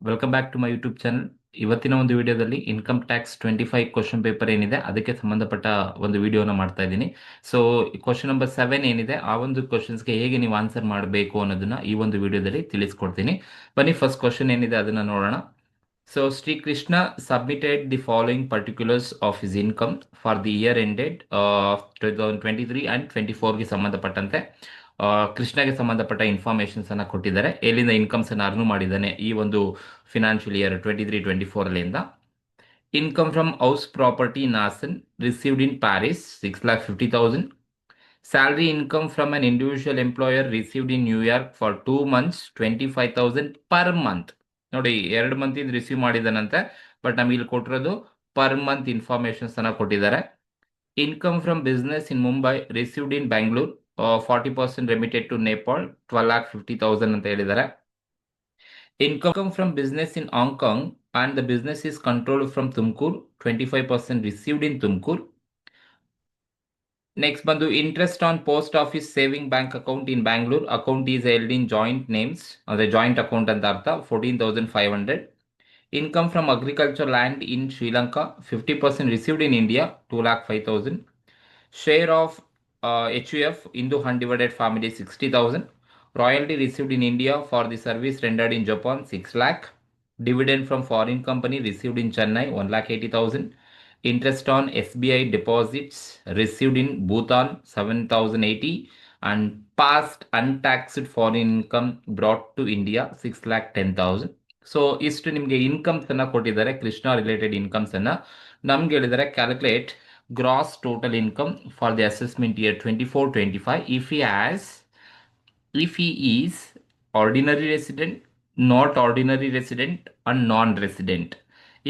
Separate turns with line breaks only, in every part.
Welcome back to my YouTube channel. ಇವತ್ತಿನ ಒಂದು ವಿಡಿಯೋದಲ್ಲಿ ಇನ್ಕಮ್ ಟ್ಯಾಕ್ಸ್ 25 ಕ್ವಶನ್ ಪೇಪರ್ ಏನಿದೆ ಅದಕ್ಕೆ ಸಂಬಂಧಪಟ್ಟ ಒಂದು ವಿಡಿಯೋನ ಮಾಡ್ತಾ ಇದ್ದೀನಿ. ಸೊ ಕ್ವಶನ್ ನಂಬರ್ 7 ಏನಿದೆ ಆ ಒಂದು ಕ್ವಶನ್ಸ್ಗೆ ಹೇಗೆ ನೀವು ಆನ್ಸರ್ ಮಾಡಬೇಕು ಅನ್ನೋದನ್ನ ಈ ಒಂದು ವಿಡಿಯೋದಲ್ಲಿ ತಿಳಿಸ್ಕೊಡ್ತೀನಿ. ಬನ್ನಿ, ಫಸ್ಟ್ ಕ್ವಶನ್ ಏನಿದೆ ಅದನ್ನ ನೋಡೋಣ. So Shri Krishna submitted the following particulars of his income for the year ended 2023 and 24ಗೆ ಸಂಬಂಧಪಟ್ಟಂತೆ ಕೃಷ್ಣಗೆ ಸಂಬಂಧಪಟ್ಟ ಇನ್ಫಾರ್ಮೇಶನ್ಸ್ ಅನ್ನ ಕೊಟ್ಟಿದ್ದಾರೆ. ಎಲ್ಲಿಂದ ಇನ್ಕಮ್ಸ್ ಅನ್ನ ಅರ್ನ್ ಮಾಡಿದ್ದಾನೆ ಈ ಒಂದು financial year 23-24 income from house property in Hassan received in Paris 6,50,000. Salary income from an individual employer received in New York for 2 months 25,000 per month. ನೋಡಿ, 2 ಮಂತ್ ರಿಸೀವ್ ಮಾಡಿದಾನಂತೆ, ಬಟ್ ನಮಗೆ ಇಲ್ಲಿ ಕೊಟ್ಟಿರೋದು ಪರ್ ಮಂತ್ ಇನ್ಫಾರ್ಮೇಶನ್ಸ್ ಅನ್ನ ಕೊಟ್ಟಿದ್ದಾರೆ. Income from business in Mumbai received in Bangalore 40% remitted to Nepal 12,50,000 ಅಂತ ಹೇಳಿದ್ದಾರೆ. Income from business in Hong Kong and the business is controlled from Tumkur, 25% received in Tumkur. Next ಬಂದು interest on post office saving bank account in Bangalore. Account is held in joint names. the joint account ಅಂತ ಅರ್ಥ. 14,500. Income from agriculture land in Sri Lanka, 50% received in India, 2,05,000. Share of HUF Hindu Undivided Family 60,000. Royalty received in India for the service rendered in Japan 6 lakh. Dividend from foreign company received in Chennai 1,80,000. Interest on SBI deposits received in Bhutan 7,080. And past untaxed foreign income brought to India 6,10,000. So ಇಷ್ಟು ನಿಮಗೆ incomes ಅನ್ನ ಕೊಟ್ಟಿದ್ದಾರೆ, Krishna related incomes ಅನ್ನ ನಮ್ಗೆ ಹೇಳಿದರೆ calculate gross total income for the assessment year 24-25 if he is ordinary resident, not ordinary resident and non-resident.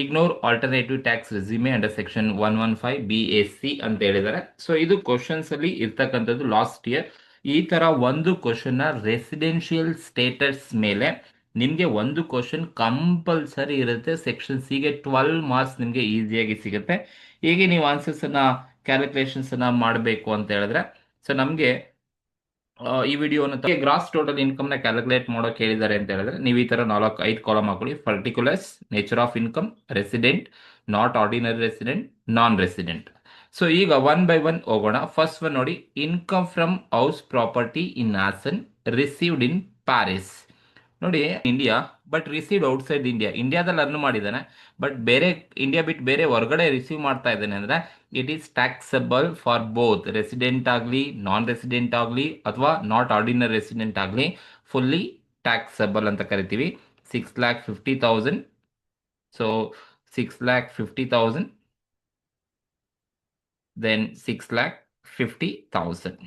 Ignore alternative tax regime under section 115 BAC ಅಂತ ಹೇಳಿದ್ದಾರೆ. So ಇದು ಕ್ವಶನ್ಸ್ ಅಲ್ಲಿ ಇರ್ತಕ್ಕಂಥದ್ದು ಲಾಸ್ಟ್ ಇಯರ್. ಈ ತರ ಒಂದು ಕ್ವಶನ್ ನ ರೆಸಿಡೆನ್ಷಿಯಲ್ ಸ್ಟೇಟಸ್ ಮೇಲೆ ನಿಮಗೆ ಒಂದು ಕ್ವಶನ್ ಕಂಪಲ್ಸರಿ ಇರುತ್ತೆ. ಸೆಕ್ಷನ್ ಸಿ ಗೆ 12 ಮಾರ್ಕ್ಸ್ ನಿಮಗೆ ಈಸಿಯಾಗಿ ಸಿಗುತ್ತೆ. ಹೇಗೆ ನೀವು ಆನ್ಸರ್ಸ್ ಅನ್ನ ಕ್ಯಾಲ್ಕುಲೇಷನ್ಸ್ ಅನ್ನ ಮಾಡಬೇಕು ಅಂತ ಹೇಳಿದ್ರೆ, ಸೊ ನಮಗೆ ಈ ವಿಡಿಯೋನ ಗ್ರಾಸ್ ಟೋಟಲ್ ಇನ್ಕಮ್ ನ ಕ್ಯಾಲ್ಕುಲೇಟ್ ಮಾಡೋಕೆ ಹೇಳಿದ್ದಾರೆ ಅಂತ ಹೇಳಿದ್ರೆ, ನೀವು ಈ ತರ 4-5 ಕಾಲಮ್ ಹಾಕೊಳ್ಳಿ. Particulars, nature of income, resident, not ordinary resident, non resident. So ಈಗ ಒನ್ ಬೈ ಒನ್ ಹೋಗೋಣ. ಫಸ್ಟ್ ಒನ್ ನೋಡಿ, income from house property in Hassan received in Paris. ನೋಡಿ, India but received outside India. ಇಂಡಿಯಾದಲ್ಲಿ ಅರ್ನ್ ಮಾಡಿದ್ದಾನೆ, but ಬೇರೆ India ಬಿಟ್ಟು ಬೇರೆ ಹೊರಗಡೆ ರಿಸೀವ್ ಮಾಡ್ತಾ ಇದ್ದಾನೆ ಅಂದ್ರೆ it is taxable for both resident ಆಗಲಿ, ನಾನ್ ರೆಸಿಡೆಂಟ್ ಆಗಲಿ, ಅಥವಾ ನಾಟ್ ಆರ್ಡಿನರಿ ರೆಸಿಡೆಂಟ್ ಆಗಲಿ, ಫುಲ್ಲಿ ಟ್ಯಾಕ್ಸಬಲ್ ಅಂತ ಕರಿತೀವಿ. 6,50,000. So 6,50,000, then 6,50,000.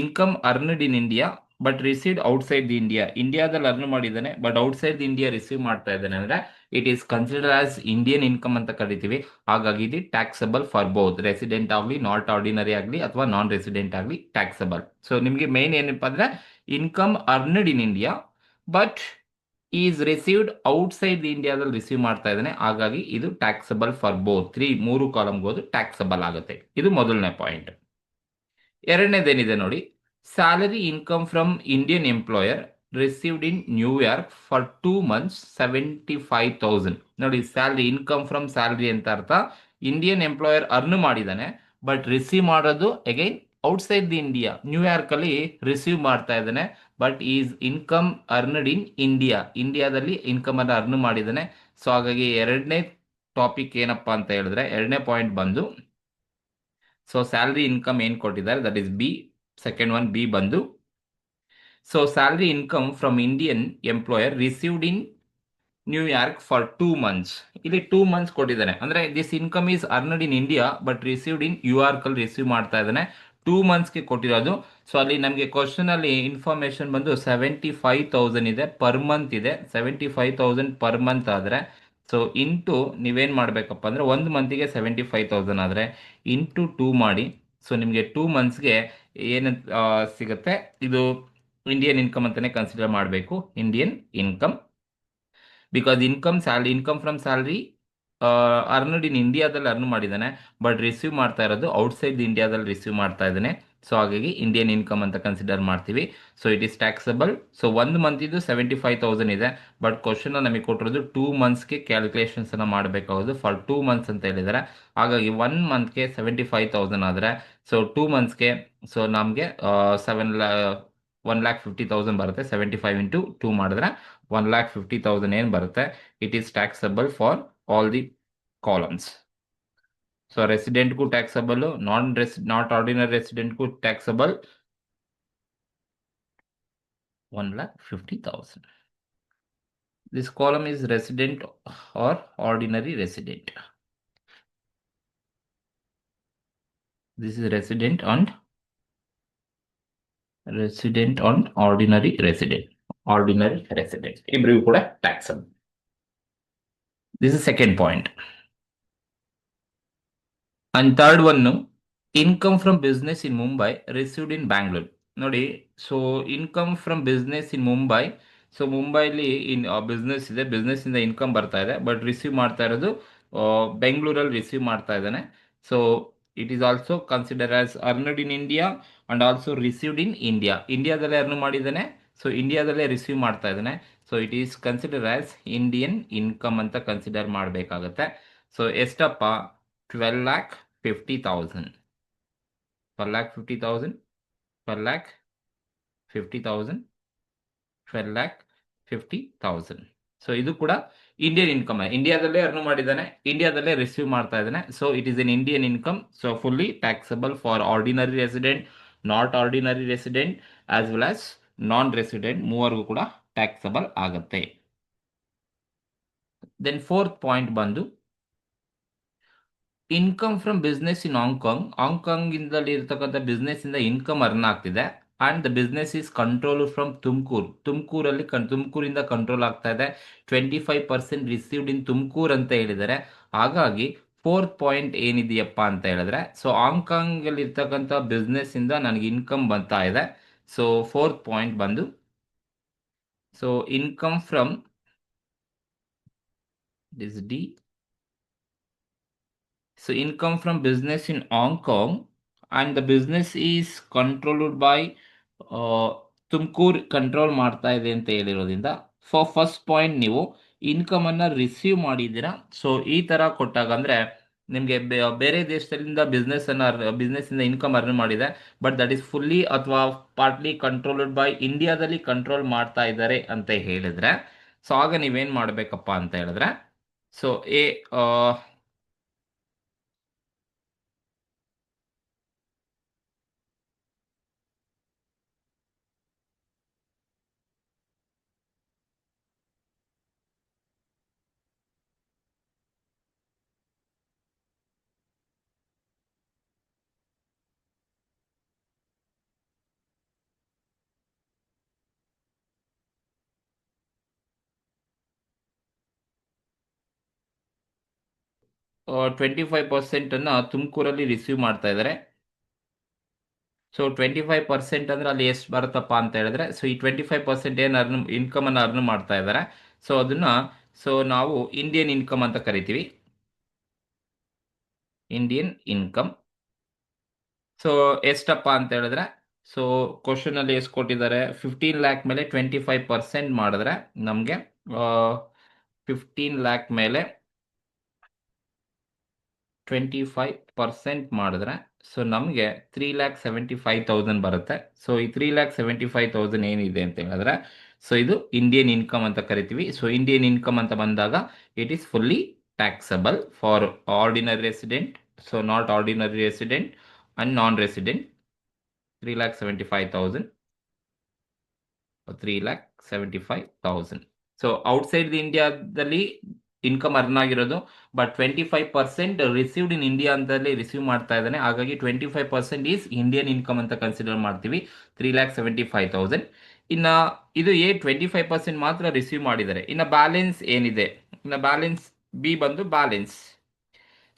Income earned in India but received outside the India. ಇಂಡಿಯಾದಲ್ಲಿ ಅರ್ನ್ ಮಾಡಿದ್ದಾನೆ but outside the India receive ಮಾಡ್ತಾ ಇದ್ದಾನೆ ಅಂದ್ರೆ it is consider as Indian income ಅಂತ ಕರಿತೀವಿ. ಹಾಗಾಗಿ ಇದು ಟ್ಯಾಕ್ಸಬಲ್ ಫಾರ್ ಬೋತ್ ರೆಸಿಡೆಂಟ್ ಆಗಲಿ, ನಾಟ್ ಆರ್ಡಿನರಿ ಆಗಲಿ, ಅಥವಾ ನಾನ್ ರೆಸಿಡೆಂಟ್ ಆಗಲಿ ಟ್ಯಾಕ್ಸಬಲ್. ಸೊ ನಿಮಗೆ ಮೇನ್ ಏನಪ್ಪಾ ಅಂದ್ರೆ income earned in India but is received outside the ಇಂಡಿಯಾದಲ್ಲಿ ರಿಸೀವ್ ಮಾಡ್ತಾ ಇದ್ದಾನೆ, ಹಾಗಾಗಿ ಇದು ಟ್ಯಾಕ್ಸಬಲ್ ಫಾರ್ ಬೋತ್. 3 ಕಾಲಮ್ಗೆ ಹೋದು ಟ್ಯಾಕ್ಸಬಲ್ ಆಗುತ್ತೆ. ಇದು ಮೊದಲನೇ ಪಾಯಿಂಟ್. ಎರಡನೇದೇನಿದೆ ನೋಡಿ, salary income from Indian employer received in New York for 2 months 75,000. ನೋಡಿ, ಸ್ಯಾಲರಿ ಇನ್ಕಮ್ ಫ್ರಮ್ ಸ್ಯಾಲರಿ ಅಂತ ಅರ್ಥ. ಇಂಡಿಯನ್ ಎಂಪ್ಲಾಯರ್ ಅರ್ನ್ ಮಾಡಿದ್ದಾನೆ ಬಟ್ ರಿಸೀವ್ ಮಾಡೋದು again outside the India, New York ಅಲ್ಲಿ ರಿಸೀವ್ ಮಾಡ್ತಾ ಇದ್ದಾನೆ. But is income earned in India, ಇಂಡಿಯಾದಲ್ಲಿ income ಅನ್ನು ಅರ್ನ್ ಮಾಡಿದ್ದಾನೆ. ಸೊ ಹಾಗಾಗಿ ಎರಡನೇ ಟಾಪಿಕ್ ಏನಪ್ಪಾ ಅಂತ ಹೇಳಿದ್ರೆ, ಎರಡನೇ ಪಾಯಿಂಟ್ ಬಂದು, ಸೊ ಸ್ಯಾಲರಿ ಇನ್ಕಮ್ ಏನ್ ಕೊಟ್ಟಿದ್ದಾರೆ that is B. Second one B ಬಂದು, so salary income from Indian employer received in New York for 2 months. ಇಲ್ಲಿ 2 months ಕೊಟ್ಟಿದ್ದಾನೆ ಅಂದ್ರೆ this income is earned in India but received in New York ಅಲ್ಲಿ receive ಮಾಡ್ತಾ ಇದ್ದಾನೆ. 2 monthsಗೆ ಕೊಟ್ಟಿರೋದು. ಸೊ ಅಲ್ಲಿ ನಮಗೆ ಕ್ವಶನ್ ಅಲ್ಲಿ ಇನ್ಫಾರ್ಮೇಶನ್ ಬಂದು 75,000 ಇದೆ, ಪರ್ ಮಂತ್ ಇದೆ. 75,000 ಪರ್ ಮಂತ್ ಆದ್ರೆ, ಸೊ ಇಂಟು ನೀವೇನ್ ಮಾಡ್ಬೇಕಪ್ಪ ಅಂದ್ರೆ 1 monthಗೆ 75,000 ಆದ್ರೆ ಇಂಟು 2 ಮಾಡಿ. ಸೊ ನಿಮಗೆ 2 monthsಗೆ ಏನು ಸಿಗುತ್ತೆ, ಇದು ಇಂಡಿಯನ್ ಇನ್ಕಮ್ ಅಂತಾನೆ ಕನ್ಸಿಡರ್ ಮಾಡಬೇಕು. Indian income, because income from salary earned ಇನ್ ಇಂಡಿಯಾದಲ್ಲಿ ಅರ್ನ್ ಮಾಡಿದ್ದಾನೆ ಬಟ್ ರಿಸೀವ್ ಮಾಡ್ತಾ ಇರೋದು ಔಟ್ಸೈಡ್ ಇಂಡಿಯಾದಲ್ಲಿ ರಿಸೀವ್ ಮಾಡ್ತಾ ಇದ್ದಾನೆ. ಸೊ ಹಾಗಾಗಿ ಇಂಡಿಯನ್ ಇನ್ಕಮ್ ಅಂತ ಕನ್ಸಿಡರ್ ಮಾಡ್ತೀವಿ. So it is taxable. So 1 month ಇದು 75,000 ಇದೆ. ಬಟ್ ಕ್ವಶನ್ ನಮಗೆ ಕೊಟ್ಟಿರೋದು 2 ಮಂತ್ಸ್ಗೆ ಕ್ಯಾಲ್ಕುಲೇಷನ್ಸ್ ಅನ್ನ ಮಾಡಬೇಕಾಗೋದು ಫಾರ್ 2 ಮಂತ್ಸ್ ಅಂತ ಹೇಳಿದ್ದಾರೆ. ಹಾಗಾಗಿ 1 ಮಂತ್ಗೆ 75,000 ಆದರೆ, ಸೊ 2 ಮಂತ್ಸ್ಗೆ ಸೊ ನಮಗೆ 1,50,000 ಬರುತ್ತೆ. 75 into 2 ಮಾಡಿದ್ರೆ 1,50,000 ಏನು ಬರುತ್ತೆ. It is taxable for all the columns. So ರೆಸಿಡೆಂಟ್ಗೂ ಟ್ಯಾಕ್ಸಬಲ್, ನಾಟ್ ಆರ್ಡಿನರಿ ರೆಸಿಡೆಂಟ್ಗೂ taxable 1,50,000. This column is resident or ordinary resident. This is resident and ordinary resident. Ordinary resident. ಇಬ್ರಿಗೂ ಕೂಡ taxable. This is second point. And third one, income from business in Mumbai received in Bangalore. ನೋಡಿ, so income from business in Mumbai. So ಮುಂಬೈಲಿ business ಇದೆ, business ಇಂದ income ಬರ್ತಾ ಇದೆ, but receive ಮಾಡ್ತಾ ಇರೋದು ಬೆಂಗಳೂರಲ್ಲಿ ರಿಸೀವ್ ಮಾಡ್ತಾ ಇದ್ದಾನೆ. So it is also consider as earned in India and also received in India. ಇಂಡಿಯಾದಲ್ಲೇ ಅರ್ನ್ ಮಾಡಿದ್ದಾನೆ, ಸೊ ಇಂಡಿಯಾದಲ್ಲೇ ರಿಸೀವ್ ಮಾಡ್ತಾ ಇದ್ದಾನೆ. So it is consider as Indian income ಅಂತ ಕನ್ಸಿಡರ್ ಮಾಡಬೇಕಾಗತ್ತೆ. ಸೊ ಎಷ್ಟಪ್ಪ? 12,50,000. 12,50,000, 12,50,000, 12,50,000. ಸೊ ಇದು ಕೂಡ ಇಂಡಿಯನ್ ಇನ್ಕಮ್. ಇಂಡಿಯಾದಲ್ಲೇ ಅರ್ನ್ ಮಾಡಿದ್ದಾನೆ, ಇಂಡಿಯಾದಲ್ಲೇ ರಿಸೀವ್ ಮಾಡ್ತಾ ಇದ್ದಾನೆ. So it is an Indian income. So fully taxable for ordinary resident, not ordinary resident as well as non resident, ಮೂವರಿಗೂ ಕೂಡ ಟ್ಯಾಕ್ಸಬಲ್ ಆಗುತ್ತೆ. ದೆನ್ ಫೋರ್ತ್ ಪಾಯಿಂಟ್ ಬಂದು income from business in Hong Kong. Hong Kong ಇಂದಲ್ಲಿ ಇರ್ತಕ್ಕಂಥ business ಇಂದ income earn ಆಗ್ತಿದೆ and the business is control from Tumakuru. ತುಮಕೂರಿಂದ control ಆಗ್ತಾ ಇದೆ. 25% ರಿಸೀವ್ಡ್ ಇನ್ ತುಮಕೂರು ಅಂತ ಹೇಳಿದ್ದಾರೆ. ಹಾಗಾಗಿ ಫೋರ್ತ್ ಪಾಯಿಂಟ್ ಏನಿದೆಯಪ್ಪ ಅಂತ ಹೇಳಿದ್ರೆ, ಸೊ ಹಾಂಗ್ಕಾಂಗ್ ಅಲ್ಲಿ ಇರ್ತಕ್ಕಂಥ ಬಿಸ್ನೆಸ್ ಇಂದ ನನಗೆ ಇನ್ಕಮ್ ಬರ್ತಾ ಇದೆ. ಸೊ ಫೋರ್ತ್ ಪಾಯಿಂಟ್ ಬಂದು, so income from this D. So income from business in Hong Kong and the business is controlled by Tumakuru control ಮಾಡ್ತಾ ಇದೆ ಅಂತ ಹೇಳಿರೋದ್ರಿಂದ ಫಸ್ಟ್ ಪಾಯಿಂಟ್ ನೀವು ಇನ್ಕಮ್ ಅನ್ನ ರಿಸೀವ್ ಮಾಡಿದ್ದೀರಾ. ಸೊ ಈ ತರ ಕೊಟ್ಟಾಗ ಅಂದ್ರೆ ನಿಮಗೆ ಬೇರೆ ದೇಶದಿಂದ ಬಿಸ್ನೆಸ್ ಇಂದ ಇನ್ಕಮ್ ಅರ್ನ್ ಮಾಡಿದೆ, ಬಟ್ ದಟ್ ಈಸ್ ಫುಲ್ಲಿ ಅಥವಾ ಪಾರ್ಟ್ಲಿ ಕಂಟ್ರೋಲ್ಡ್ ಬೈ ಇಂಡಿಯಾದಲ್ಲಿ ಕಂಟ್ರೋಲ್ ಮಾಡ್ತಾ ಇದ್ದಾರೆ ಅಂತ ಹೇಳಿದ್ರೆ, ಸೊ ಆಗ ನೀವೇನ್ ಮಾಡ್ಬೇಕಪ್ಪ ಅಂತ ಹೇಳಿದ್ರೆ, ಸೊ 25% ಅನ್ನ ತುಮಕೂರಲ್ಲಿ ರಿಸೀವ್ ಮಾಡ್ತಾ ಇದ್ದಾರೆ. ಸೊ 25% ಅಂದ್ರೆ ಅಲ್ಲಿ ಎಷ್ಟು ಬರುತ್ತಪ್ಪ ಅಂತ ಹೇಳಿದ್ರೆ, ಸೊ ಈ 25% ಏನು ಇನ್ಕಮ್ ಅನ್ನು ಅರ್ನ್ ಮಾಡ್ತಾ ಇದ್ದಾರೆ. ಸೊ ಅದನ್ನ ನಾವು ಇಂಡಿಯನ್ ಇನ್ಕಮ್ ಅಂತ ಕರಿತೀವಿ. Indian income. ಸೊ ಎಷ್ಟಪ್ಪ ಅಂತ ಹೇಳಿದ್ರೆ, ಸೊ ಕ್ವಶನ್ ಅಲ್ಲಿ ಎಷ್ಟು ಕೊಟ್ಟಿದ್ದಾರೆ, 15 ಲ್ಯಾಕ್ ಮೇಲೆ 25% ಮಾಡಿದ್ರೆ ನಮಗೆ 15 ಲ್ಯಾಕ್ ಮೇಲೆ 25% ಮಾಡಿದ್ರೆ ಸೊ ನಮಗೆ 3,75,000 ಬರುತ್ತೆ. ಸೊ ಈ 3,75,000 ಏನಿದೆ ಅಂತ ಹೇಳಿದ್ರೆ, ಸೊ ಇದು ಇಂಡಿಯನ್ ಇನ್ಕಮ್ ಅಂತ ಕರಿತೀವಿ. ಸೊ ಇಂಡಿಯನ್ ಇನ್ಕಮ್ ಅಂತ ಬಂದಾಗ it is fully taxable for ordinary resident, so not ordinary resident and non resident. 3,75,000, 3,75,000. So outside the ಇಂಡಿಯಾದಲ್ಲಿ ಇನ್ಕಮ್ ಅರ್ನ್ ಆಗಿರೋದು, ಬಟ್ 25% ರಿಸೀವ್ಡ್ ಇನ್ ಇಂಡಿಯಾ ಅಂತಲೇ ರಿಸೀವ್ ಮಾಡ್ತಾ ಇದ್ದಾನೆ. ಹಾಗಾಗಿ 25% ಈಸ್ ಇಂಡಿಯನ್ ಇನ್ಕಮ್ ಅಂತ ಕನ್ಸಿಡರ್ ಮಾಡ್ತೀವಿ. 3,75,000. ಇನ್ನ ಇದು 25% ಮಾತ್ರ ರಿಸೀವ್ ಮಾಡಿದ್ದಾರೆ. ಇನ್ನ ಬ್ಯಾಲೆನ್ಸ್ ಏನಿದೆ, ಇನ್ನ ಬ್ಯಾಲೆನ್ಸ್ ಬಿ ಬಂದು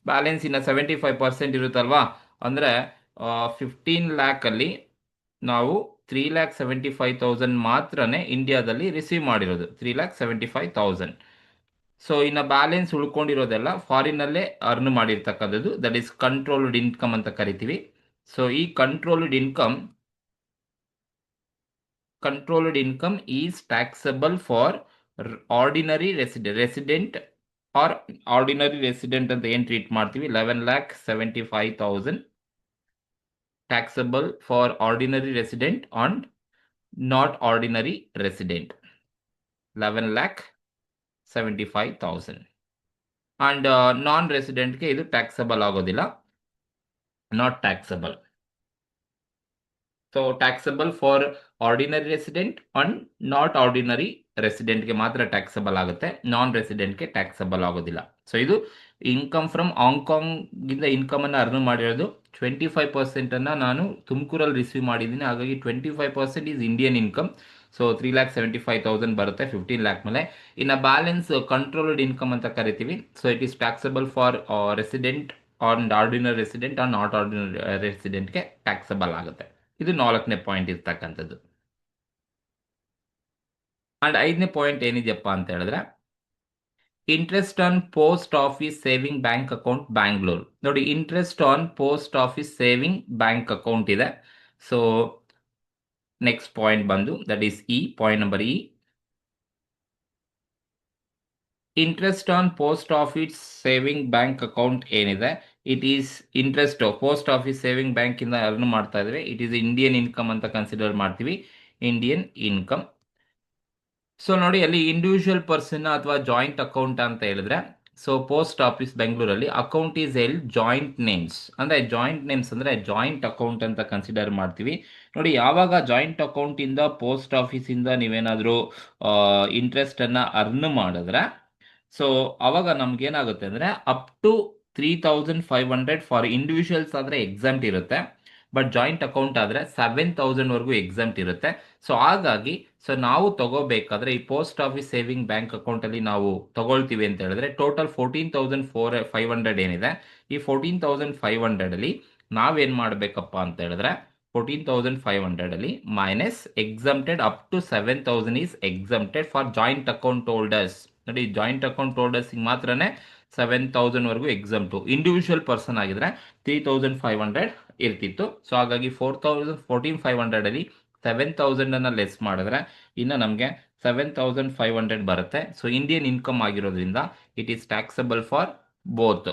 ಬ್ಯಾಲೆನ್ಸ್ ಇನ್ನ 75% ಇರುತ್ತಲ್ವಾ, ಅಂದ್ರೆ 15 ಲ್ಯಾಕ್ ಅಲ್ಲಿ ನಾವು 3,75,000 ಮಾತ್ರನೇ ಇಂಡಿಯಾದಲ್ಲಿ ರಿಸೀವ್ ಮಾಡಿರೋದು. 3,75,000. ಸೊ ಇನ್ನು ಬ್ಯಾಲೆನ್ಸ್ ಉಳ್ಕೊಂಡಿರೋದೆಲ್ಲ ಫಾರಿನಲ್ಲೇ ಅರ್ನ್ ಮಾಡಿರ್ತಕ್ಕಂಥದ್ದು, ದಟ್ ಈಸ್ ಕಂಟ್ರೋಲ್ಡ್ ಇನ್ಕಮ್ ಅಂತ ಕರಿತೀವಿ. ಸೊ ಈ controlled income is taxable for ordinary resident or ordinary resident ಅಂತ ಏನ್ ಟ್ರೀಟ್ ಮಾಡ್ತೀವಿ 11,75,000 taxable for ordinary resident and not ordinary resident 11,75,000 and ನಾನ್ ರೆಸಿಡೆಂಟ್ಗೆ ಇದು ಟ್ಯಾಕ್ಸಬಲ್ ಆಗೋದಿಲ್ಲ, not taxable. So taxable for ordinary resident and not ordinary ರೆಸಿಡೆಂಟ್ಗೆ ಮಾತ್ರ taxable ಆಗುತ್ತೆ, non ರೆಸಿಡೆಂಟ್ಗೆ taxable ಆಗೋದಿಲ್ಲ. ಸೊ ಇದು ಇನ್ಕಮ್ ಫ್ರಮ್ ಹಾಂಗ್ಕಾಂಗಿಂದ ಇನ್ಕಮ್ ಅನ್ನು ಅರ್ನ್ ಮಾಡಿರೋದು 25% ನಾನು ತುಮಕೂರಲ್ಲಿ ರಿಸೀವ್ ಮಾಡಿದ್ದೀನಿ. ಹಾಗಾಗಿ 25% ಈಸ್ ಇಂಡಿಯನ್ ಇನ್ಕಮ್. ಸೊ 3,75,000 ಬರುತ್ತೆ 15 lakh ಮೇಲೆ. ಇನ್ನು ಬ್ಯಾಲೆನ್ಸ್ ಕಂಟ್ರೋಲ್ಡ್ ಇನ್ಕಮ್ ಅಂತ ಕರಿತೀವಿ. So it is taxable for resident on ordinary resident on not ordinary ರೆಸಿಡೆಂಟ್ಗೆ ಟ್ಯಾಕ್ಸಬಲ್ ಆಗುತ್ತೆ. ಇದು 4ನೇ ಪಾಯಿಂಟ್ ಇರ್ತಕ್ಕಂಥದ್ದು. ಅಂಡ್ 5ನೇ ಪಾಯಿಂಟ್ ಏನಿದೆಯಪ್ಪ ಅಂತ ಹೇಳಿದ್ರೆ interest on post office saving bank account Bangalore. ನೋಡಿ, interest on post office saving bank account ಇದೆ. ಸೊ ನೆಕ್ಸ್ಟ್ ಪಾಯಿಂಟ್ ಬಂದು that is point number interest on post office saving bank account ಏನಿದೆ, it is interest post office saving bank ಇಂದ earn ಮಾಡ್ತಾ ಇದ್ರೆ it is Indian income ಅಂತ consider ಮಾಡ್ತೀವಿ, Indian income. So ನೋಡಿ, ಅಲ್ಲಿ ಇಂಡಿವಿಜುವಲ್ ಪರ್ಸನ್ ಅಥವಾ ಜಾಯಿಂಟ್ ಅಕೌಂಟ್ ಅಂತ ಹೇಳಿದ್ರೆ, ಸೊ ಪೋಸ್ಟ್ ಆಫೀಸ್ ಬೆಂಗಳೂರಲ್ಲಿ account is L joint names, ಅಂದ್ರೆ ಜಾಯಿಂಟ್ ನೇಮ್ಸ್ ಅಂದ್ರೆ ಜಾಯಿಂಟ್ ಅಕೌಂಟ್ ಅಂತ ಕನ್ಸಿಡರ್ ಮಾಡ್ತೀವಿ. ನೋಡಿ, ಯಾವಾಗ ಜಾಯಿಂಟ್ ಅಕೌಂಟ್ ಇಂದ ಪೋಸ್ಟ್ ಆಫೀಸ್ ಇಂದ ನೀವೇನಾದ್ರೂ ಇಂಟ್ರೆಸ್ಟ್ ಅನ್ನ ಅರ್ನ್ ಮಾಡಿದ್ರೆ, ಸೊ ಅವಾಗ ನಮ್ಗೆ ಏನಾಗುತ್ತೆ ಅಂದ್ರೆ ಅಪ್ ಟು 3,500 ಫಾರ್ ಇಂಡಿವಿಜುವಲ್ಸ್ ಆದ್ರೆ ಎಕ್ಸಾಮ್ಟ್ ಇರುತ್ತೆ, ಬಟ್ ಜಾಯಿಂಟ್ ಅಕೌಂಟ್ ಆದ್ರೆ 7,000 ವರ್ಗೂ ಎಕ್ಸಾಮ್ಟ್ ಇರುತ್ತೆ. ಸೊ ಹಾಗಾಗಿ ನಾವು ತಗೋಬೇಕಾದ್ರೆ ಈ post office saving bank account ಅಲ್ಲಿ ನಾವು ತಗೊಳ್ತೀವಿ ಅಂತ ಹೇಳಿದ್ರೆ ಟೋಟಲ್ 14,500 ಏನಿದೆ, ಈ 14,500 ಅಲ್ಲಿ ನಾವೇನ್ ಮಾಡ್ಬೇಕಪ್ಪ ಅಂತ ಹೇಳಿದ್ರೆ 14,500 ಅಲ್ಲಿ minus exempted up to 7,000 is exempted for joint account holders. ನೋಡಿ, ಜಾಯಿಂಟ್ ಅಕೌಂಟ್ ಹೋಲ್ಡರ್ಸ್ ಮಾತ್ರನೇ 7,000 ವರ್ಗೂ ಎಕ್ಸಮ್ಟು. ಇಂಡಿವಿಜುವಲ್ ಪರ್ಸನ್ ಆಗಿದ್ರೆ 3,500 ಇರ್ತಿತ್ತು. ಸೊ ಹಾಗಾಗಿ 14,500 ಅಲ್ಲಿ 7,000 ಅನ್ನ ಲೆಸ್ ಮಾಡಿದ್ರೆ ಇನ್ನು ನಮಗೆ 7,500 ಬರುತ್ತೆ. ಸೊ ಇಂಡಿಯನ್ ಇನ್ಕಮ್ ಆಗಿರೋದ್ರಿಂದ it is taxable for both,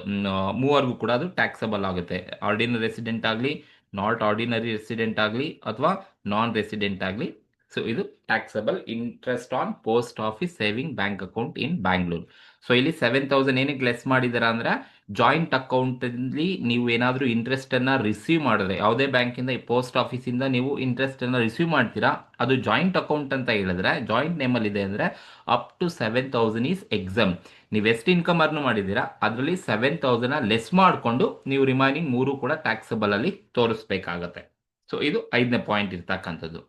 ಮೂವರ್ಗೂ ಕೂಡ ಅದು ಟ್ಯಾಕ್ಸಬಲ್ ಆಗುತ್ತೆ. ಆರ್ಡಿನರಿ ರೆಸಿಡೆಂಟ್ ಆಗಲಿ, ನಾಟ್ ಆರ್ಡಿನರಿ ರೆಸಿಡೆಂಟ್ ಆಗಲಿ, ಅಥವಾ ನಾನ್ ರೆಸಿಡೆಂಟ್ ಆಗಲಿ. ಸೊ ಇದು taxable interest on post office saving bank account in Bangalore. So ಇಲ್ಲಿ 7,000 ಏನಕ್ಕೆ ಲೆಸ್ ಮಾಡಿದಾರ ಅಂದ್ರೆ ಜಾಯಿಂಟ್ ಅಕೌಂಟ್ ಅಲ್ಲಿ ನೀವು ಏನಾದರೂ ಇಂಟ್ರೆಸ್ಟ್ ಅನ್ನ ರಿಸೀವ್ ಮಾಡಿದ್ರೆ, ಯಾವುದೇ ಬ್ಯಾಂಕಿಂದ ಪೋಸ್ಟ್ ಆಫೀಸ್ ಇಂದ ನೀವು ಇಂಟ್ರೆಸ್ಟ್ ಅನ್ನ ರಿಸೀವ್ ಮಾಡ್ತೀರಾ, ಅದು ಜಾಯಿಂಟ್ ಅಕೌಂಟ್ ಅಂತ ಹೇಳಿದ್ರೆ ಜಾಯಿಂಟ್ ನೇಮ್ ಅಲ್ಲಿ ಇದೆ ಅಂದ್ರೆ ಅಪ್ ಟು 7,000 ಈಸ್ ಎಕ್ಸಮ್. ನೀವು ಎಷ್ಟು ಇನ್ಕಮ್ ಅರ್ನ್ ಮಾಡಿದ್ದೀರಾ ಅದರಲ್ಲಿ 7,000 ಲೆಸ್ ಮಾಡಿಕೊಂಡು ನೀವು ರಿಮೈನಿಂಗ್ 3 ಕೂಡ ಟ್ಯಾಕ್ಸಬಲ್ ಅಲ್ಲಿ ತೋರಿಸ್ಬೇಕಾಗತ್ತೆ. ಸೊ ಇದು 5ನೇ ಪಾಯಿಂಟ್ ಇರ್ತಕ್ಕಂಥದ್ದು.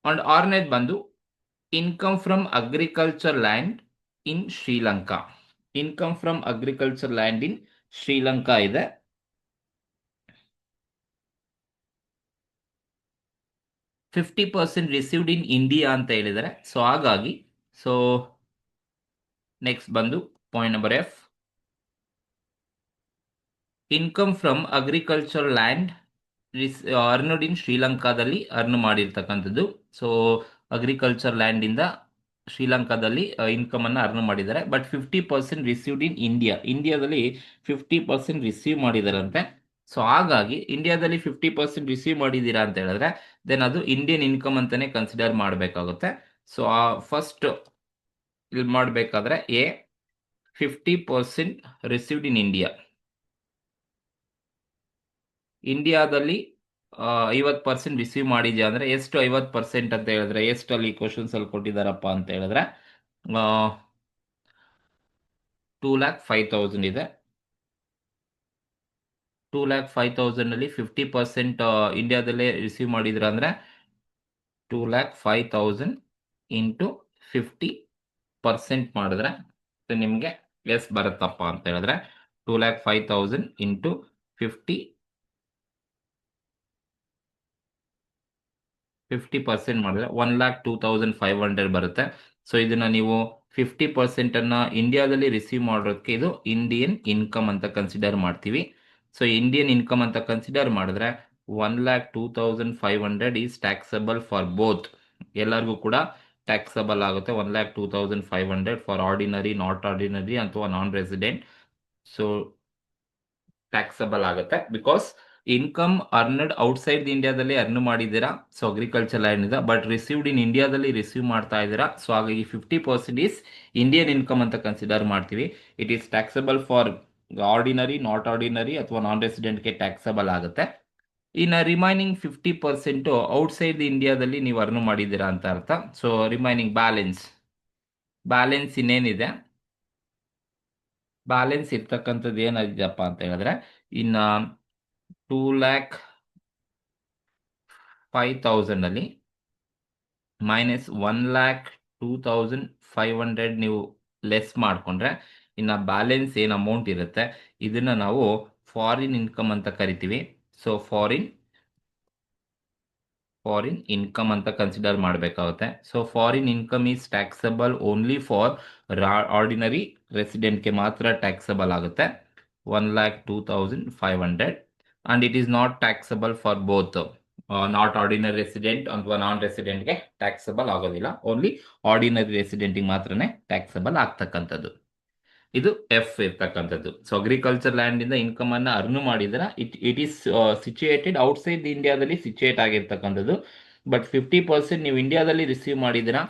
ಅಂಡ್ 6ನೇದು ಬಂದು income from agriculture land in Sri Lanka. Income from agriculture land in Sri Lanka ಇದೆ. $50 ರಿಸೀವ್ಡ್ ಇನ್ ಇಂಡಿಯಾ ಅಂತ ಹೇಳಿದರೆ. ಸೊ ಹಾಗಾಗಿ ಸೊ ನೆಕ್ಸ್ಟ್ ಬಂದು point number F, income from agriculture land earned ಇನ್ ಶ್ರೀಲಂಕಾದಲ್ಲಿ ಅರ್ನ್ ಮಾಡಿರ್ತಕ್ಕಂಥದ್ದು. ಸೊ ಅಗ್ರಿಕಲ್ಚರ್ ಲ್ಯಾಂಡ್ ಇಂದ ಶ್ರೀಲಂಕಾದಲ್ಲಿ ಇನ್ಕಮ್ ಅನ್ನ ಅರ್ನ್ ಮಾಡಿದ್ದಾರೆ. ಬಟ್ 50% ರಿಸೀವ್ಡ್ ಇನ್ ಇಂಡಿಯಾ, ಇಂಡಿಯಾದಲ್ಲಿ 50% ರಿಸೀವ್ ಮಾಡಿದಾರಂತೆ. ಸೊ ಹಾಗಾಗಿ ಇಂಡಿಯಾದಲ್ಲಿ 50% ರಿಸೀವ್ ಮಾಡಿದ್ದೀರಾ ಅಂತ ಹೇಳಿದ್ರೆ ದೆನ್ ಅದು ಇಂಡಿಯನ್ ಇನ್ಕಮ್ ಅಂತಾನೆ ಕನ್ಸಿಡರ್ ಮಾಡಬೇಕಾಗುತ್ತೆ. ಸೊ ಫಸ್ಟ್ ಇಲ್ಲಿ ಮಾಡಬೇಕಾದ್ರೆ 50% ರಿಸೀವ್ಡ್ ಇನ್ ಇಂಡಿಯಾದಲ್ಲಿ 50% ರಿಸೀವ್ ಮಾಡಿದ್ಯಾ ಅಂದ್ರೆ ಎಷ್ಟು 50% ಅಂತ ಹೇಳಿದ್ರೆ ಎಷ್ಟು ಅಲ್ಲಿ ಕ್ವಶನ್ಸ್ ಅಲ್ಲಿ ಕೊಟ್ಟಿದ್ದಾರಪ್ಪ ಅಂತ ಹೇಳಿದ್ರೆ 2,05,000 ಇದೆ. 2,05,000 ಅಲ್ಲಿ 50% ಇಂಡಿಯಾದಲ್ಲೇ ರಿಸೀವ್ ಮಾಡಿದ್ರ ಅಂದ್ರೆ 2,05,000 ಇಂಟು 50% ಮಾಡಿದ್ರೆ ನಿಮಗೆ ಎಷ್ಟು ಬರುತ್ತಪ್ಪ ಅಂತ ಹೇಳಿದ್ರೆ 2,05,000 ಇಂಟು 50% ಮಾಡಿದ್ರೆ 1,02,500 ಬರುತ್ತೆ. ಸೊ ಇದನ್ನ ನೀವು 50% ಅನ್ನ ಇಂಡಿಯಾದಲ್ಲಿ ರಿಸೀವ್ ಮಾಡೋದಕ್ಕೆ ಇದು ಇಂಡಿಯನ್ ಇನ್ಕಮ್ ಅಂತ ಕನ್ಸಿಡರ್ ಮಾಡ್ತೀವಿ. ಸೊ ಇಂಡಿಯನ್ ಇನ್ಕಮ್ ಅಂತ ಕನ್ಸಿಡರ್ ಮಾಡಿದ್ರೆ 1,02,500 ಈಸ್ ಟ್ಯಾಕ್ಸಬಲ್ ಫಾರ್ ಬೋತ್. ಎಲ್ಲರಿಗೂ ಕೂಡ ಟ್ಯಾಕ್ಸಬಲ್ ಆಗುತ್ತೆ 1,02,500 ಫಾರ್ ಆರ್ಡಿನರಿ, ನಾಟ್ ಆರ್ಡಿನರಿ ಅಥವಾ ನಾನ್ ರೆಸಿಡೆಂಟ್. ಸೊ ಟ್ಯಾಕ್ಸಬಲ್ ಆಗುತ್ತೆ ಬಿಕಾಸ್ ಇನ್ಕಮ್ ಅರ್ನ್ಡ್ ಔಟ್ಸೈಡ್ ಇಂಡಿಯಾದಲ್ಲಿ ಅರ್ನ್ ಮಾಡಿದ್ದೀರಾ, ಸೊ ಅಗ್ರಿಕಲ್ಚರ್ ಲ್ಯಾಂಡ್ ಇಂದ, ಬಟ್ ರಿಸೀವ್ಡ್ ಇನ್ ಇಂಡಿಯಾದಲ್ಲಿ ರಿಸೀವ್ ಮಾಡ್ತಾ ಇದ್ದೀರಾ. ಸೊ ಹಾಗಾಗಿ 50% ಈಸ್ ಇಂಡಿಯನ್ ಇನ್ಕಮ್ ಅಂತ ಕನ್ಸಿಡರ್ ಮಾಡ್ತೀವಿ. It is taxable for ordinary, not ordinary ಅಥವಾ ನಾನ್ ರೆಸಿಡೆಂಟ್ಗೆ ಟ್ಯಾಕ್ಸಬಲ್ ಆಗುತ್ತೆ. ಇನ್ನು ರಿಮೈನಿಂಗ್ 50% ಔಟ್ಸೈಡ್ ಇಂಡಿಯಾದಲ್ಲಿ ನೀವು ಅರ್ನ್ ಮಾಡಿದ್ದೀರಾ ಅಂತ ಅರ್ಥ. ಸೊ ರಿಮೈನಿಂಗ್ ಬ್ಯಾಲೆನ್ಸ್ ಇನ್ನೇನಿದೆ, ಬ್ಯಾಲೆನ್ಸ್ ಇರ್ತಕ್ಕಂಥದ್ದು ಏನಿದೆಯಪ್ಪ ಅಂತ ಹೇಳಿದ್ರೆ, ಇನ್ನು 2,05,000 ಅಲ್ಲಿ ಮೈನಸ್ 1,02,500 ನೀವು ಲೆಸ್ ಮಾಡಿಕೊಂಡ್ರೆ ಇನ್ನು ಬ್ಯಾಲೆನ್ಸ್ ಏನು ಅಮೌಂಟ್ ಇರುತ್ತೆ ಇದನ್ನು ನಾವು ಫಾರಿನ್ ಇನ್ಕಮ್ ಅಂತ ಕರಿತೀವಿ. ಸೊ ಫಾರಿನ್ ಇನ್ಕಮ್ ಅಂತ ಕನ್ಸಿಡರ್ ಮಾಡಬೇಕಾಗುತ್ತೆ. So foreign income is taxable only for ordinary ರೆಸಿಡೆಂಟ್ಗೆ ಮಾತ್ರ ಟ್ಯಾಕ್ಸಬಲ್ ಆಗುತ್ತೆ 1,02,500 and it is not taxable for both. Not ordinary resident ಅಥವಾ ನಾನ್ ರೆಸಿಡೆಂಟ್ಗೆ ಟ್ಯಾಕ್ಸಬಲ್ ಆಗೋದಿಲ್ಲ, ಓನ್ಲಿ ಆರ್ಡಿನರಿ ರೆಸಿಡೆಂಟಿಗೆ ಮಾತ್ರನೇ ಟ್ಯಾಕ್ಸಬಲ್ ಆಗ್ತಕ್ಕಂಥದ್ದು. ಇದು ಎಫ್ ಇರ್ತಕ್ಕಂಥದ್ದು. ಸೊ ಅಗ್ರಿಕಲ್ಚರ್ ಲ್ಯಾಂಡ್ ಇಂದ ಇನ್ಕಮ್ ಅನ್ನ ಅರ್ನ್ ಮಾಡಿದ್ರೆ ಇಟ್ ಈಸ್ ಸಿಚುಯೇಟೆಡ್ ಔಟ್ಸೈಡ್ ಇಂಡಿಯಾದಲ್ಲಿ ಸಿಚುಯೇಟ್ ಆಗಿರ್ತಕ್ಕಂಥದ್ದು. ಬಟ್ 50% ನೀವು ಇಂಡಿಯಾದಲ್ಲಿ ರಿಸೀವ್ ಮಾಡಿದಿರಾ,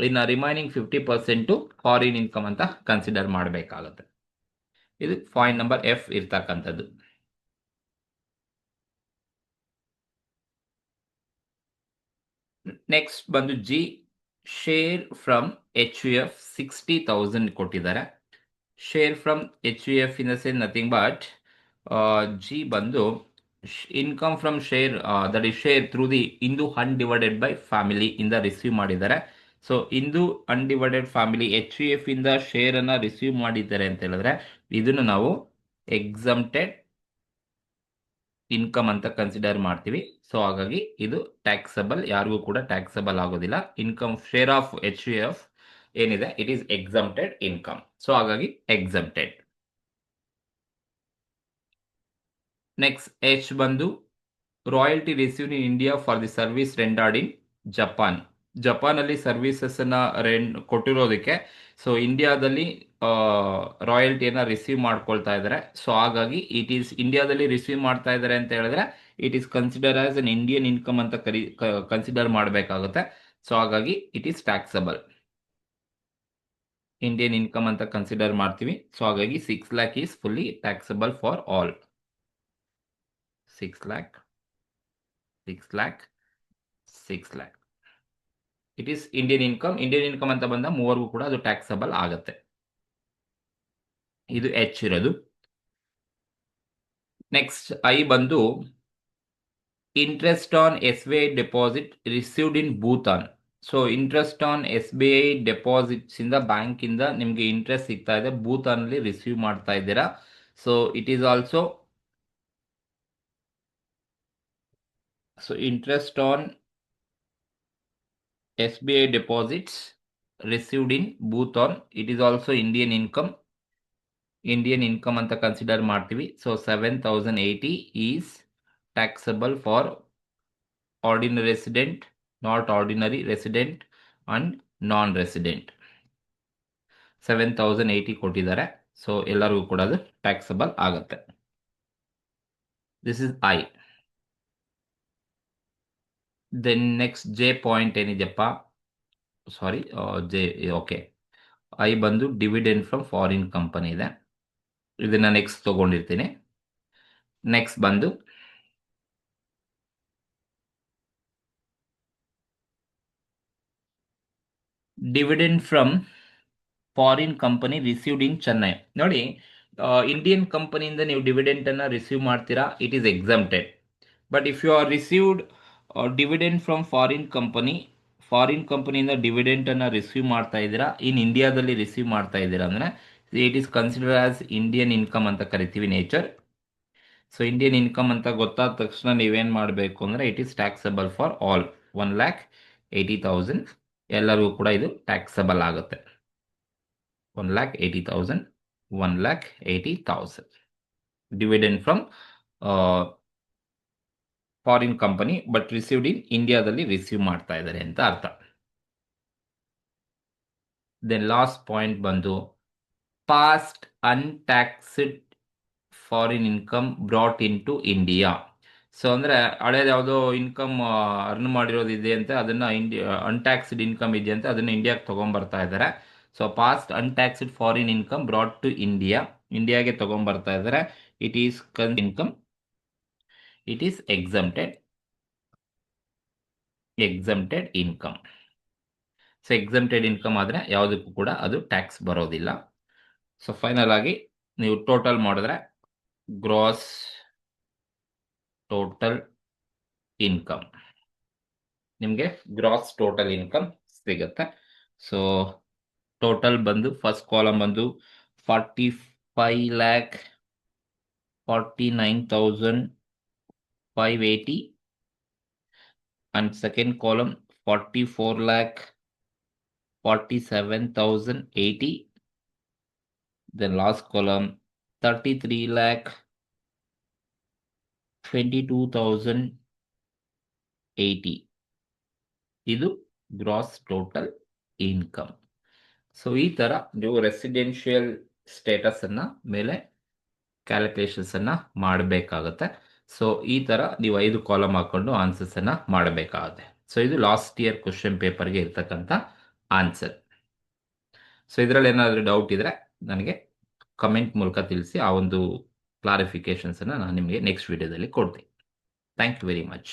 ಇನ್ನು ರಿಮೈನಿಂಗ್ 50% ಫಾರಿನ್ ಇನ್ಕಮ್ ಅಂತ ಕನ್ಸಿಡರ್ ಮಾಡಬೇಕಾಗುತ್ತೆ. ಇದು ಪಾಯಿಂಟ್ ನಂಬರ್ ಎಫ್ ಇರ್ತಕ್ಕಂಥದ್ದು. ನೆಕ್ಸ್ಟ್ ಬಂದು G, share from H U F 60,000 ಕೊಟ್ಟಿದ್ದಾರೆ. Share from H U F in the sense nothing but G ಬಂದು income from share, that is share through the Hindu undivided by family ಇಂದ receive ಮಾಡಿದ್ದಾರೆ. So Hindu undivided family H U F ಇಂದ share ಅನ್ನ receive ಮಾಡಿದ್ದಾರೆ ಅಂತ ಹೇಳಿದ್ರೆ ಇದನ್ನು ನಾವು ಎಕ್ಸಮ್ಟೆಡ್ ಇನ್ಕಮ್ ಅಂತ ಕನ್ಸಿಡರ್ ಮಾಡ್ತೀವಿ. ಸೊ ಹಾಗಾಗಿ ಇದು ಟ್ಯಾಕ್ಸಬಲ್, ಯಾರಿಗೂ ಕೂಡ ಟ್ಯಾಕ್ಸಬಲ್ ಆಗೋದಿಲ್ಲ. Income share of H U F ಏನಿದೆ it is exempted income. So ಹಾಗಾಗಿ ಎಕ್ಸಮ್ಟೆಡ್. ನೆಕ್ಸ್ಟ್ ಎಚ್ ಬಂದು royalty received in India for the service rendered in Japan. ಜಪಾನಲ್ಲಿ ಸರ್ವಿಸಸ್ ಅನ್ನ ಕೊಟ್ಟಿರೋದಕ್ಕೆ ಸೊ ಇಂಡಿಯಾದಲ್ಲಿ ರಾಯಲ್ಟಿಯನ್ನ ರಿಸೀವ್ ಮಾಡ್ಕೊಳ್ತಾ ಇದ್ದಾರೆ. ಸೊ ಹಾಗಾಗಿ ಇಟ್ ಈಸ್ ಇಂಡಿಯಾದಲ್ಲಿ ರಿಸೀವ್ ಮಾಡ್ತಾ ಇದ್ದಾರೆ ಅಂತ ಹೇಳಿದ್ರೆ it is consider as an Indian income ಅಂತ ಕನ್ಸಿಡರ್ ಮಾಡಬೇಕಾಗುತ್ತೆ. ಸೊ ಹಾಗಾಗಿ it is taxable, Indian income ಅಂತ ಕನ್ಸಿಡರ್ ಮಾಡ್ತೀವಿ. ಸೊ ಹಾಗಾಗಿ 6 lakh is fully taxable for all. 6 lakh, 6 lakh, 6 lakh. It is Indian income ಅಂತ ಬಂದ ಮೂವರೆಗೂ ಕೂಡ ಅದು ಟ್ಯಾಕ್ಸಬಲ್ ಆಗುತ್ತೆ. ಇದು ಎಚ್ ಇರೋದು. ನೆಕ್ಸ್ಟ್ ಐ ಬಂದು interest on S B I deposit received in Bhutan. So interest on S B I deposits ಇಂದ bank ಇಂದ ನಿಮಗೆ ಇಂಟ್ರೆಸ್ಟ್ ಸಿಗ್ತಾ ಇದೆ, ಭೂತಾನ್ ಅಲ್ಲಿ ರಿಸೀವ್ ಮಾಡ್ತಾ ಇದ್ದೀರಾ. So it is also interest on SBI deposits received in Bhutan, it is also Indian income ಅಂತ consider ಮಾಡ್ತೀವಿ. So 7,080 is taxable for ordinary resident, not ordinary resident and non resident. 7,080 ಕೊಟ್ಟಿದ್ದಾರೆ. So ಎಲ್ಲರಿಗೂ ಕೂಡ ಅದು taxable ಆಗುತ್ತೆ. This is I. Then next J point ಏನಿದೆಯಪ್ಪ, sorry J, okay. I ಬಂದು dividend from foreign company ಇದೆ, ಇದನ್ನ ನೆಕ್ಸ್ಟ್ ತಗೊಂಡಿರ್ತೀನಿ. ನೆಕ್ಸ್ಟ್ ಬಂದು dividend from foreign company received in Chennai. ನೋಡಿ, ಇಂಡಿಯನ್ ಕಂಪನಿಯಿಂದ ನೀವು ಡಿವಿಡೆಂಟ್ ಅನ್ನ ರಿಸೀವ್ ಮಾಡ್ತೀರಾ, it is exempted. But if you are received dividend from foreign ಕಂಪನಿಯಿಂದ ಡಿವಿಡೆಂಟ್ ಅನ್ನ ರಿಸೀವ್ ಮಾಡ್ತಾ ಇದ್ದೀರಾ, ಇನ್ ಇಂಡಿಯಾದಲ್ಲಿ ರಿಸೀವ್ ಮಾಡ್ತಾ ಇದ್ದೀರಾ ಅಂದ್ರೆ it is consider as Indian income ಅಂತ ಕರಿತೀವಿ, ನೇಚರ್. ಸೊ ಇಂಡಿಯನ್ ಇನ್ಕಮ್ ಅಂತ ಗೊತ್ತಾದ ತಕ್ಷಣ ನೀವೇನು ಮಾಡಬೇಕು ಅಂದರೆ it is taxable for all. 1,80,000 ಎಲ್ಲರಿಗೂ ಕೂಡ ಇದು ಟ್ಯಾಕ್ಸಬಲ್ ಆಗುತ್ತೆ. 1,80,000, 1,80,000. Dividend from foreign company but received in ಇಂಡಿಯಾದಲ್ಲಿ ರಿಸೀವ್ ಮಾಡ್ತಾ ಇದ್ದಾರೆ ಅಂತ ಅರ್ಥ. ದೆನ್ ಲಾಸ್ಟ್ ಪಾಯಿಂಟ್ ಬಂದು past untaxed foreign income brought into India. ಸೊ ಅಂದರೆ ಹಳೇದು ಯಾವುದೋ ಇನ್ಕಮ್ ಅರ್ನ್ ಮಾಡಿರೋದು ಇದೆ ಅಂತ ಅದನ್ನು ಅನ್ಟ್ಯಾಕ್ಸ್ಡ್ ಇನ್ಕಮ್ ಇದೆ ಅಂತ ಅದನ್ನು ಇಂಡಿಯಾಗೆ ತೊಗೊಂಬರ್ತಾ ಇದ್ದಾರೆ. So past untaxed foreign income brought to ಇಂಡಿಯಾಗೆ ತೊಗೊಂಬರ್ತಾ ಇದ್ದಾರೆ. It is income, it is exempted income. So exempted income ಆದರೆ ಯಾವುದಕ್ಕೂ ಕೂಡ ಅದು ಟ್ಯಾಕ್ಸ್ ಬರೋದಿಲ್ಲ. ಸೊ ಫೈನಲ್ ಆಗಿ ನೀವು ಟೋಟಲ್ ಮಾಡಿದ್ರೆ ಗ್ರಾಸ್ ಟೋಟಲ್ ಇನ್ಕಮ್, ನಿಮಗೆ ಗ್ರಾಸ್ ಟೋಟಲ್ ಇನ್ಕಮ್ ಸಿಗುತ್ತೆ. ಸೊ ಟೋಟಲ್ ಬಂದು ಫಸ್ಟ್ ಕಾಲಮ್ ಬಂದು 45,49,580 and second column 44,47,080. Then last column 33,22,080. ಇದು ಗ್ರಾಸ್ ಟೋಟಲ್ ಇನ್ಕಮ್. ಸೊ ಈ ಥರ ನೀವು ರೆಸಿಡೆನ್ಷಿಯಲ್ ಸ್ಟೇಟಸನ್ನು ಮೇಲೆ ಕ್ಯಾಲ್ಕುಲೇಷನ್ಸನ್ನು ಮಾಡಬೇಕಾಗುತ್ತೆ. ಸೊ ಈ ಥರ ನೀವು 5 ಕಾಲಮ್ ಹಾಕ್ಕೊಂಡು ಆನ್ಸರ್ಸನ್ನು ಮಾಡಬೇಕಾಗುತ್ತೆ. ಸೊ ಇದು ಲಾಸ್ಟ್ ಇಯರ್ ಕ್ವಶನ್ ಪೇಪರ್ಗೆ ಇರ್ತಕ್ಕಂಥ ಆನ್ಸರ್. ಸೊ ಇದರಲ್ಲಿ ಏನಾದರೂ ಡೌಟ್ ಇದ್ದರೆ ನನಗೆ ಕಮೆಂಟ್ ಮೂಲಕ ತಿಳಿಸಿ. ಆ ಒಂದು ಕ್ಲಾರಿಫಿಕೇಷನ್ಸನ್ನು ನಾನು ನಿಮಗೆ ನೆಕ್ಸ್ಟ್ ವಿಡಿಯೋದಲ್ಲಿ ಕೊಡ್ತೀನಿ. Thank you very much.